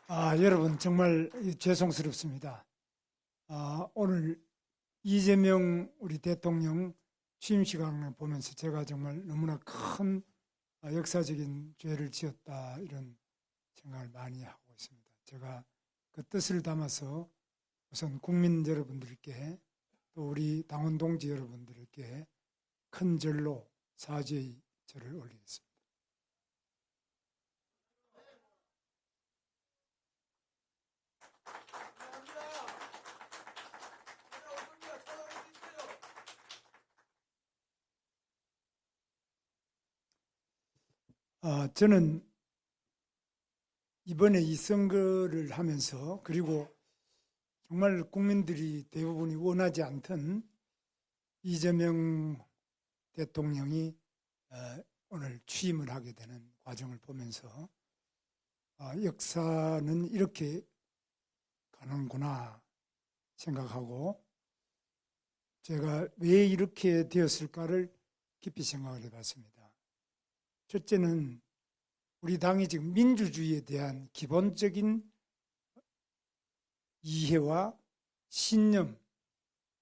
여러분 정말 죄송스럽습니다. 오늘 이재명 우리 대통령 취임 시간을 보면서 제가 정말 너무나 큰 역사적인 죄를 지었다 이런 생각을 많이 하고 있습니다. 제가 그 뜻을 담아서 우선 국민 여러분들께 또 우리 당원 동지 여러분들께 큰 절로 사죄의 절을 올리겠습니다. 저는 이번에 이 선거를 하면서 그리고 정말 국민들이 대부분이 원하지 않던 이재명 대통령이 오늘 취임을 하게 되는 과정을 보면서 역사는 이렇게 가는구나 생각하고 제가 왜 이렇게 되었을까를 깊이 생각을 해봤습니다. 첫째는 우리 당이 지금 민주주의에 대한 기본적인 이해와 신념,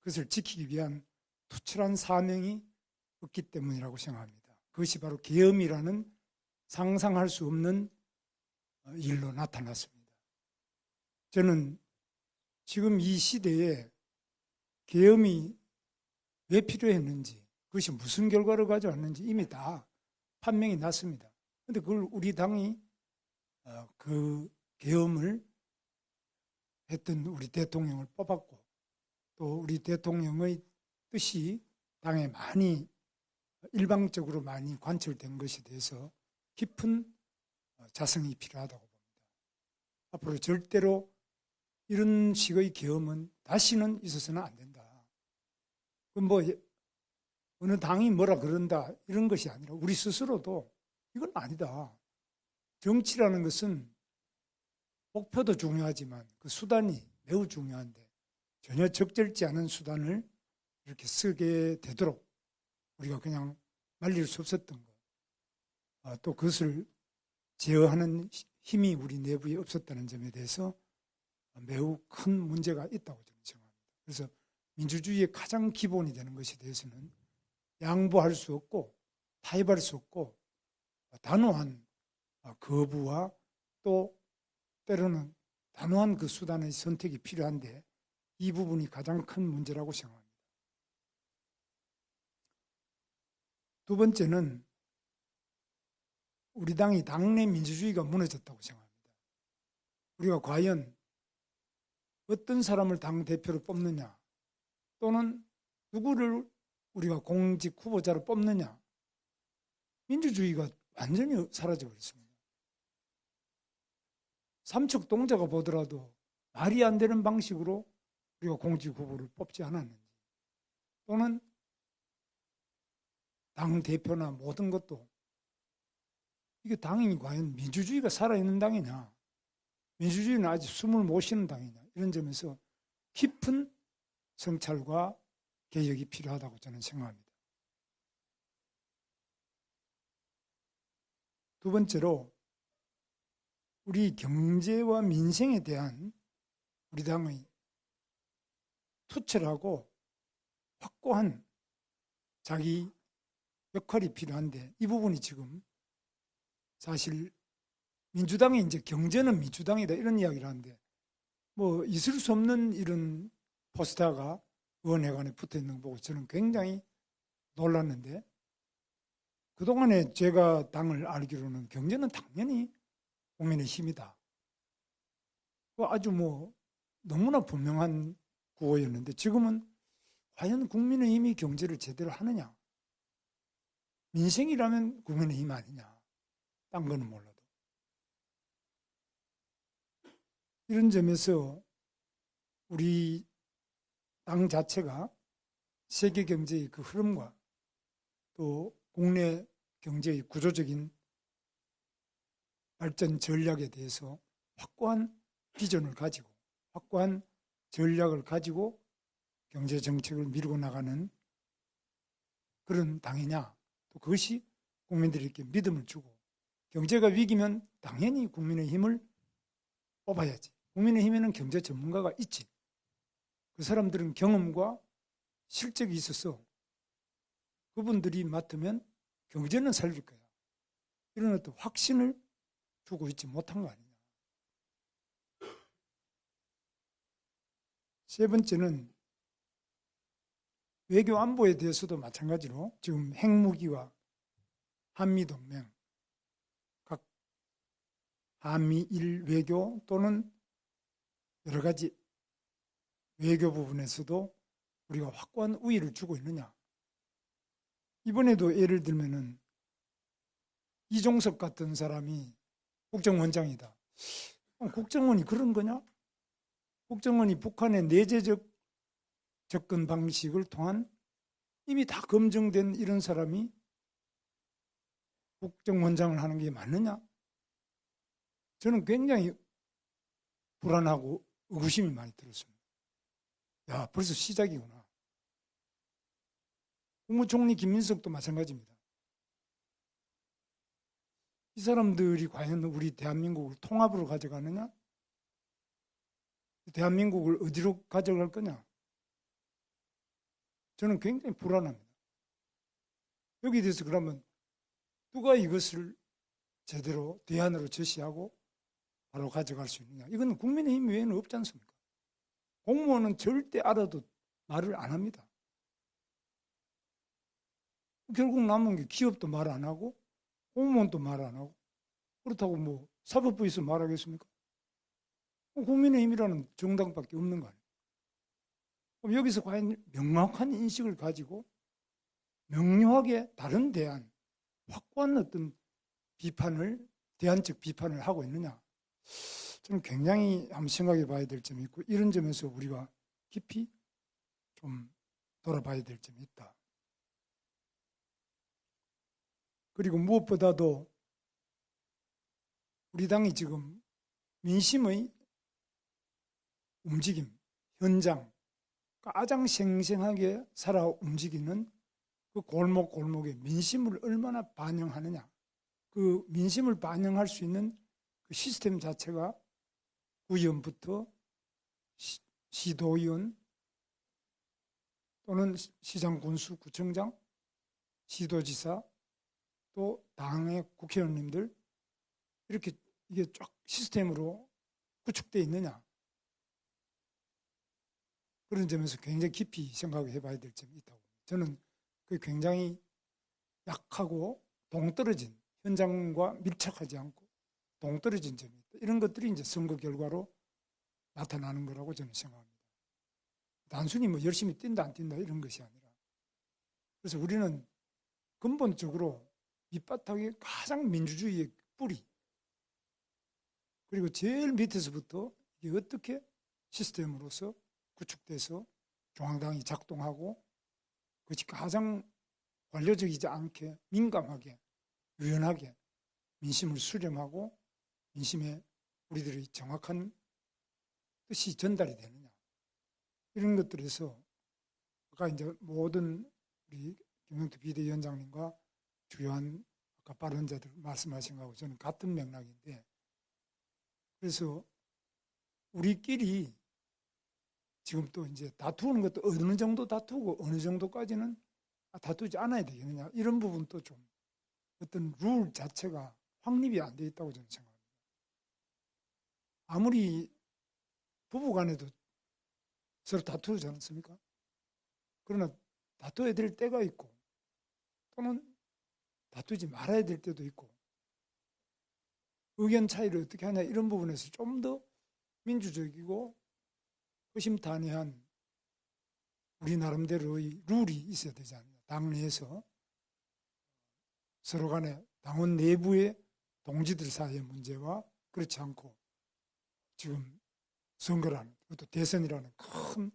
그것을 지키기 위한 투철한 사명이 없기 때문이라고 생각합니다. 그것이 바로 계엄이라는 상상할 수 없는 일로 나타났습니다. 저는 지금 이 시대에 계엄이 왜 필요했는지, 그것이 무슨 결과를 가져왔는지 이미 다 판명이 났습니다. 그런데 그걸 우리 당이 그 계엄을 했던 우리 대통령을 뽑았고 또 우리 대통령의 뜻이 당에 많이 일방적으로 많이 관철된 것에 대해서 깊은 자성이 필요하다고 봅니다. 앞으로 절대로 이런 식의 계엄은 다시는 있어서는 안 된다. 뭐 어느 당이 뭐라 그런다 이런 것이 아니라 우리 스스로도 이건 아니다. 정치라는 것은 목표도 중요하지만 그 수단이 매우 중요한데 전혀 적절치 않은 수단을 이렇게 쓰게 되도록 우리가 그냥 말릴 수 없었던 것, 또 그것을 제어하는 힘이 우리 내부에 없었다는 점에 대해서 매우 큰 문제가 있다고 저는 생각합니다. 그래서 민주주의의 가장 기본이 되는 것에 대해서는 양보할 수 없고 타협할 수 없고 단호한 거부와 또 때로는 단호한 그 수단의 선택이 필요한데 이 부분이 가장 큰 문제라고 생각합니다. 두 번째는 우리 당이 당내 민주주의가 무너졌다고 생각합니다. 우리가 과연 어떤 사람을 당대표로 뽑느냐 또는 누구를 우리가 공직 후보자로 뽑느냐 민주주의가 완전히 사라져버렸습니다. 삼척동자가 보더라도 말이 안 되는 방식으로 우리가 공직 후보를 뽑지 않았는지 또는 당대표나 모든 것도 이게 당이 과연 민주주의가 살아있는 당이냐 민주주의는 아직 숨을 못 쉬는 당이냐 이런 점에서 깊은 성찰과 개혁이 필요하다고 저는 생각합니다. 두 번째로 우리 경제와 민생에 대한 우리 당의 투철하고 확고한 자기 역할이 필요한데 이 부분이 지금 사실 민주당이 이제 경제는 민주당이다 이런 이야기를 하는데 뭐 있을 수 없는 이런 포스터가 의원회관에 붙어 있는 거 보고 저는 굉장히 놀랐는데 그동안에 제가 당을 알기로는 경제는 당연히 국민의 힘이다. 아주 뭐 너무나 분명한 구호였는데 지금은 과연 국민의 힘이 경제를 제대로 하느냐? 민생이라면 국민의 힘 아니냐? 딴 거는 몰라도. 이런 점에서 우리 당 자체가 세계 경제의 그 흐름과 또 국내 경제의 구조적인 발전 전략에 대해서 확고한 비전을 가지고 확고한 전략을 가지고 경제 정책을 밀고 나가는 그런 당이냐 또 그것이 국민들에게 믿음을 주고 경제가 위기면 당연히 국민의 힘을 뽑아야지. 국민의힘에는 경제 전문가가 있지. 그 사람들은 경험과 실적이 있어서 그분들이 맡으면 경제는 살릴 거야. 이런 어떤 확신을 주고 있지 못한 거 아니냐. 세 번째는 외교 안보에 대해서도 마찬가지로 지금 핵무기와 한미동맹, 각 한미일 외교 또는 여러 가지 외교 부분에서도 우리가 확고한 우위를 주고 있느냐. 이번에도 예를 들면은 이종석 같은 사람이 국정원장이다. 국정원이 그런 거냐? 국정원이 북한의 내재적 접근 방식을 통한 이미 다 검증된 이런 사람이 국정원장을 하는 게 맞느냐? 저는 굉장히 불안하고 의구심이 많이 들었습니다. 야, 벌써 시작이구나. 국무총리 김민석도 마찬가지입니다. 이 사람들이 과연 우리 대한민국을 통합으로 가져가느냐? 대한민국을 어디로 가져갈 거냐? 저는 굉장히 불안합니다. 여기에 대해서 그러면 누가 이것을 제대로 대안으로 제시하고 바로 가져갈 수 있느냐? 이건 국민의힘 외에는 없지 않습니까? 공무원은 절대 알아도 말을 안 합니다. 결국 남은 게 기업도 말 안 하고 공무원도 말 안 하고 그렇다고 뭐 사법부에서 말하겠습니까? 국민의힘이라는 정당밖에 없는 거 아니에요. 그럼 여기서 과연 명확한 인식을 가지고 명료하게 다른 대안, 확고한 어떤 비판을, 대안적 비판을 하고 있느냐. 저는 굉장히 한번 생각해 봐야 될 점이 있고 이런 점에서 우리가 깊이 좀 돌아봐야 될 점이 있다. 그리고 무엇보다도 우리 당이 지금 민심의 움직임, 현장, 가장 생생하게 살아 움직이는 그 골목골목의 민심을 얼마나 반영하느냐. 그 민심을 반영할 수 있는 그 시스템 자체가 구의원부터 시도의원 또는 시장, 군수, 구청장, 시도지사 또 당의 국회의원님들 이렇게 이게 쫙 시스템으로 구축되어 있느냐. 그런 점에서 굉장히 깊이 생각해 봐야 될 점이 있다고. 저는 그게 굉장히 약하고 동떨어진 현장과 밀착하지 않고 동떨어진 점이 있다. 이런 것들이 이제 선거 결과로 나타나는 거라고 저는 생각합니다. 단순히 뭐 열심히 뛴다 안 뛴다 이런 것이 아니라 그래서 우리는 근본적으로 밑바닥에 가장 민주주의의 뿌리 그리고 제일 밑에서부터 이게 어떻게 시스템으로서 구축돼서 중앙당이 작동하고 그것이 가장 관료적이지 않게 민감하게 유연하게 민심을 수렴하고 민심에 우리들의 정확한 뜻이 전달이 되느냐 이런 것들에서 아까 이제 모든 우리 김영태 비대위원장님과 주요한 아까 발언자들 말씀하신 거하고 저는 같은 맥락인데 그래서 우리끼리 지금 또 이제 다투는 것도 어느 정도 다투고 어느 정도까지는 다투지 않아야 되겠느냐 이런 부분도 좀 어떤 룰 자체가 확립이 안 돼 있다고 저는 생각합니다. 아무리 부부간에도 서로 다투지 않습니까? 그러나 다투어야 될 때가 있고 또는 다투지 말아야 될 때도 있고 의견 차이를 어떻게 하냐 이런 부분에서 좀 더 민주적이고 허심탄회한 우리 나름대로의 룰이 있어야 되지 않느냐. 당내에서 서로 간에 당원 내부의 동지들 사이의 문제와 그렇지 않고 지금 선거라는 그것도 대선이라는 큰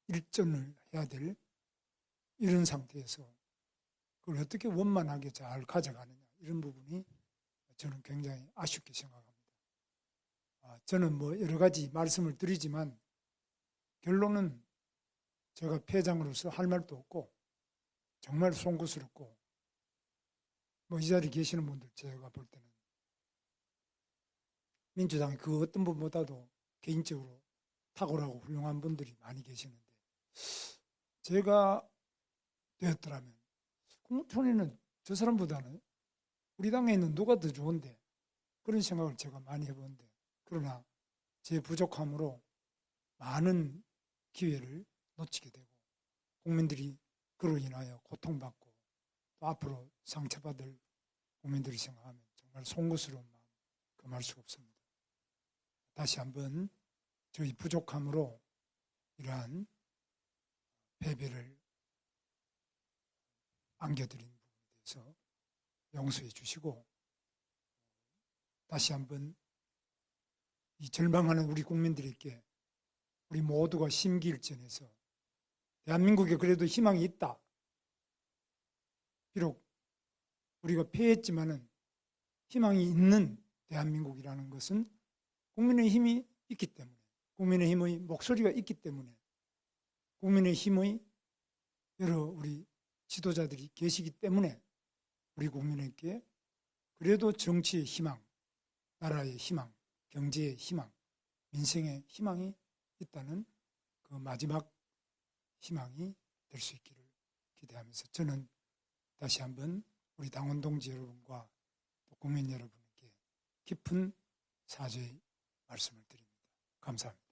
일전을 해야 될 이런 상태에서 그걸 어떻게 원만하게 잘 가져가느냐 이런 부분이 저는 굉장히 아쉽게 생각합니다. 저는 뭐 여러 가지 말씀을 드리지만 결론은 제가 패장으로서 할 말도 없고 정말 송구스럽고 뭐 이 자리에 계시는 분들 제가 볼 때는 민주당의 그 어떤 분보다도 개인적으로 탁월하고 훌륭한 분들이 많이 계시는데 제가 되었더라면 국무총리는 저 사람보다는 우리 당에 있는 누가 더 좋은데 그런 생각을 제가 많이 해보는데 그러나 제 부족함으로 많은 기회를 놓치게 되고 국민들이 그로 인하여 고통받고 또 앞으로 상처받을 국민들을 생각하면 정말 송구스러운 마음 금할 수가 없습니다. 다시 한번 저희 부족함으로 이러한 패배를 안겨드린 부분에 대해서 용서해 주시고 다시 한번 이 절망하는 우리 국민들에게 우리 모두가 심기일전해서 대한민국에 그래도 희망이 있다. 비록 우리가 패했지만은 희망이 있는 대한민국이라는 것은 국민의힘이 있기 때문에 국민의힘의 목소리가 있기 때문에 국민의힘의 여러 우리 지도자들이 계시기 때문에 우리 국민에게 그래도 정치의 희망, 나라의 희망, 경제의 희망, 민생의 희망이 있다는 그 마지막 희망이 될 수 있기를 기대하면서 저는 다시 한번 우리 당원 동지 여러분과 또 국민 여러분에게 깊은 사죄의 말씀을 드립니다. 감사합니다.